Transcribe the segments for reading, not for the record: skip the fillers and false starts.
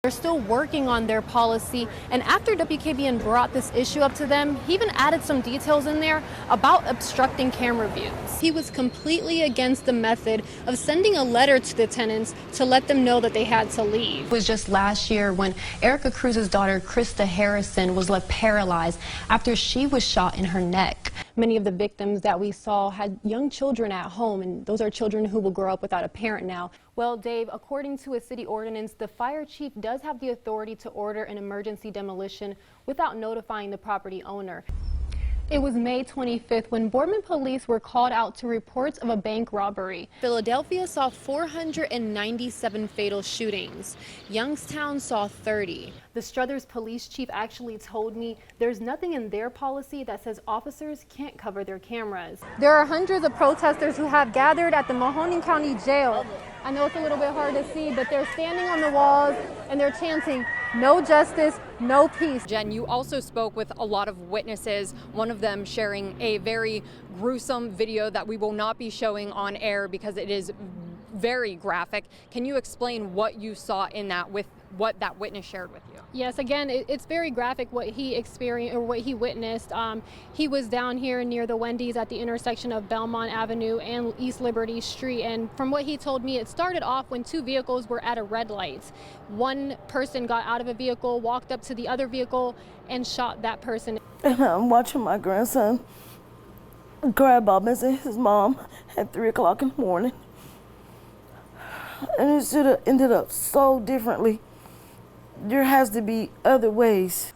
They're still working on their policy, and after WKBN brought this issue up to them, he even added some details in there about obstructing camera views. He was completely against the method of sending a letter to the tenants to let them know that they had to leave. It was just last year when Erica Cruz's daughter, Krista Harrison, was left paralyzed after she was shot in her neck. Many of the victims that we saw had young children at home, and those are children who will grow up without a parent now. Well, Dave, according to a city ordinance, the fire chief does have the authority to order an emergency demolition without notifying the property owner. It was May 25th when Boardman police were called out to reports of a bank robbery. Philadelphia saw 497 fatal shootings. Youngstown saw 30. The Struthers police chief actually told me there's nothing in their policy that says officers can't cover their cameras. There are hundreds of protesters who have gathered at the Mahoning County Jail. I know it's a little bit hard to see, but they're standing on the walls and they're chanting, "No justice, no peace." Jen, you also spoke with a lot of witnesses, one of them sharing a very gruesome video that we will not be showing on air because it is very graphic. Can you explain what you saw in that with what that witness shared with you? Yes, again, it's very graphic what he experienced or what he witnessed. He was down here near the Wendy's at the intersection of Belmont Avenue and East Liberty Street. And from what he told me, it started off when two vehicles were at a red light. One person got out of a vehicle, walked up to the other vehicle and shot that person. And I'm watching my grandson grab Bob and his mom at 3 o'clock in the morning. And it should have ended up so differently. There has to be other ways.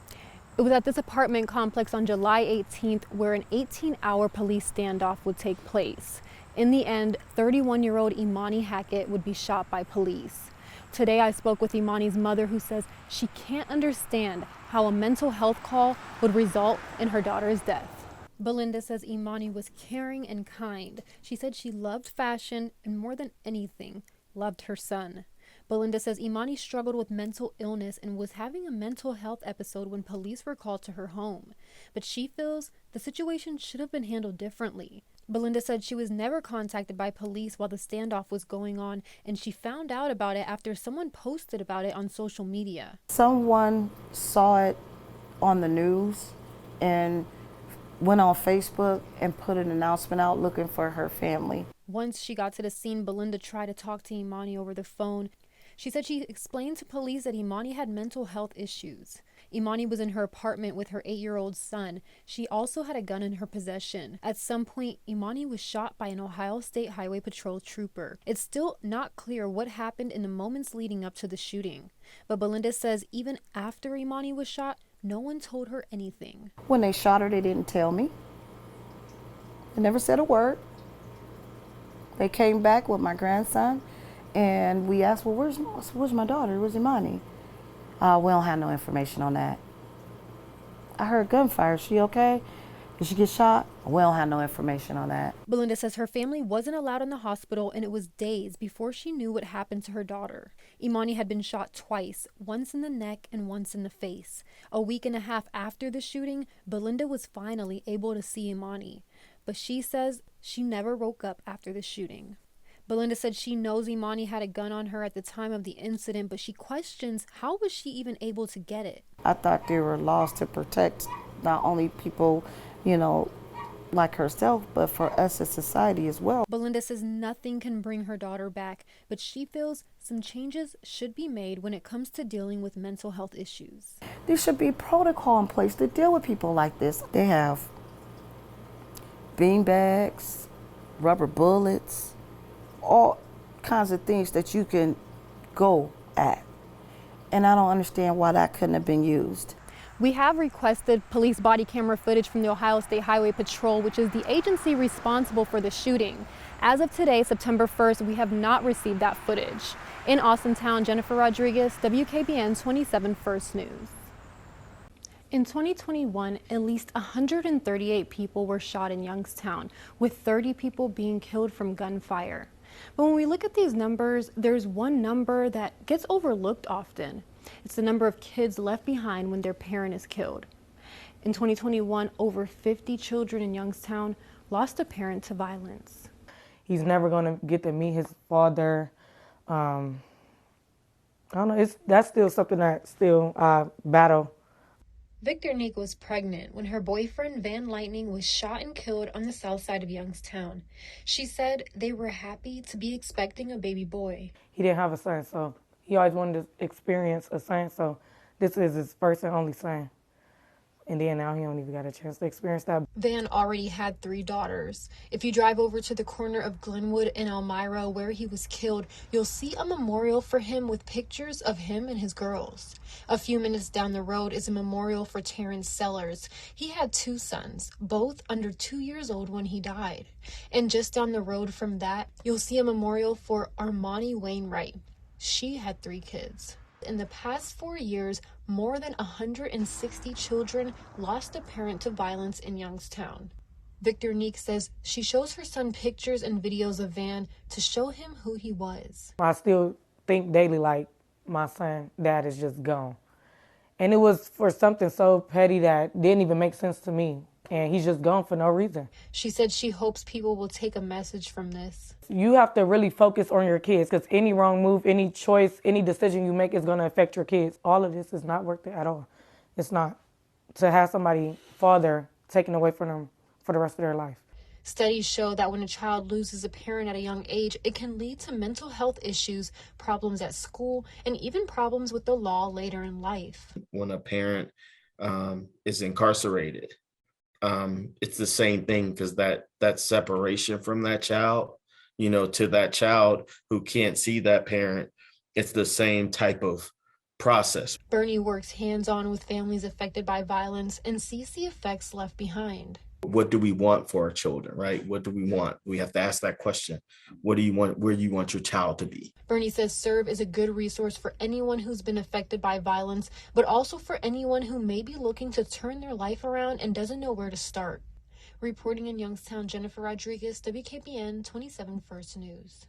It was at this apartment complex on July 18th where an 18-hour police standoff would take place. In the end, 31-year-old Imani Hackett would be shot by police. Today I spoke with Imani's mother, who says she can't understand how a mental health call would result in her daughter's death. Belinda says Imani was caring and kind. She said she loved fashion and more than anything, loved her son. Belinda says Imani struggled with mental illness and was having a mental health episode when police were called to her home. But she feels the situation should have been handled differently. Belinda said she was never contacted by police while the standoff was going on, and she found out about it after someone posted about it on social media. Someone saw it on the news and went on Facebook and put an announcement out looking for her family. Once she got to the scene, Belinda tried to talk to Imani over the phone. She said she explained to police that Imani had mental health issues. Imani was in her apartment with her 8-year-old son. She also had a gun in her possession. At some point, Imani was shot by an Ohio State Highway Patrol trooper. It's still not clear what happened in the moments leading up to the shooting. But Belinda says even after Imani was shot, no one told her anything. When they shot her, they didn't tell me. They never said a word. They came back with my grandson, and we asked, well, where's my daughter? Where's Imani? We don't have no information on that. I heard gunfire. Is she okay? Did she get shot? We don't have no information on that. Belinda says her family wasn't allowed in the hospital, and it was days before she knew what happened to her daughter. Imani had been shot twice, once in the neck and once in the face. A week and a half after the shooting, Belinda was finally able to see Imani. But she says she never woke up after the shooting. Belinda said she knows Imani had a gun on her at the time of the incident, but she questions how was she even able to get it. I thought there were laws to protect not only people, like herself, but for us as society as well. Belinda says nothing can bring her daughter back, but she feels some changes should be made when it comes to dealing with mental health issues. There should be protocol in place to deal with people like this. They have bean bags, rubber bullets, all kinds of things that you can go at. And I don't understand why that couldn't have been used. We have requested police body camera footage from the Ohio State Highway Patrol, which is the agency responsible for the shooting. As of today, September 1st, we have not received that footage. In Austintown, Jennifer Rodriguez, WKBN 27 First News. In 2021, at least 138 people were shot in Youngstown, with 30 people being killed from gunfire. But when we look at these numbers, there's one number that gets overlooked often. It's the number of kids left behind when their parent is killed. In 2021, over 50 children in Youngstown lost a parent to violence. He's never going to get to meet his father. I don't know. That's still something that still battle. Victor Neek was pregnant when her boyfriend Van Lightning was shot and killed on the south side of Youngstown. She said they were happy to be expecting a baby boy. He didn't have a son, so he always wanted to experience a son. So this is his first and only son. And then now he don't even got a chance to experience that. Van already had 3 daughters. If you drive over to the corner of Glenwood and Elmira where he was killed, you'll see a memorial for him with pictures of him and his girls. A few minutes down the road is a memorial for Terrence Sellers. He had 2 sons, both under 2 years old when he died. And just down the road from that, you'll see a memorial for Armani Wainwright. She had 3 kids. In the past 4 years, more than 160 children lost a parent to violence in Youngstown. Victor Neek says she shows her son pictures and videos of Van to show him who he was. I still think daily like my son, dad is just gone. And it was for something so petty that didn't even make sense to me. And he's just gone for no reason. She said she hopes people will take a message from this. You have to really focus on your kids because any wrong move, any choice, any decision you make is going to affect your kids. All of this is not worth it at all. It's not. To have somebody, father, taken away from them for the rest of their life. Studies show that when a child loses a parent at a young age, it can lead to mental health issues, problems at school, and even problems with the law later in life. When a parent is incarcerated, it's the same thing because that separation from that child, to that child who can't see that parent, it's the same type of process. Bernie works hands-on with families affected by violence and sees the effects left behind. What do we want for our children, right? What do we want? We have to ask that question. What do you want? Where do you want your child to be? Bernie says Serve is a good resource for anyone who's been affected by violence, but also for anyone who may be looking to turn their life around and doesn't know where to start. Reporting in Youngstown, Jennifer Rodriguez, WKBN 27 First News.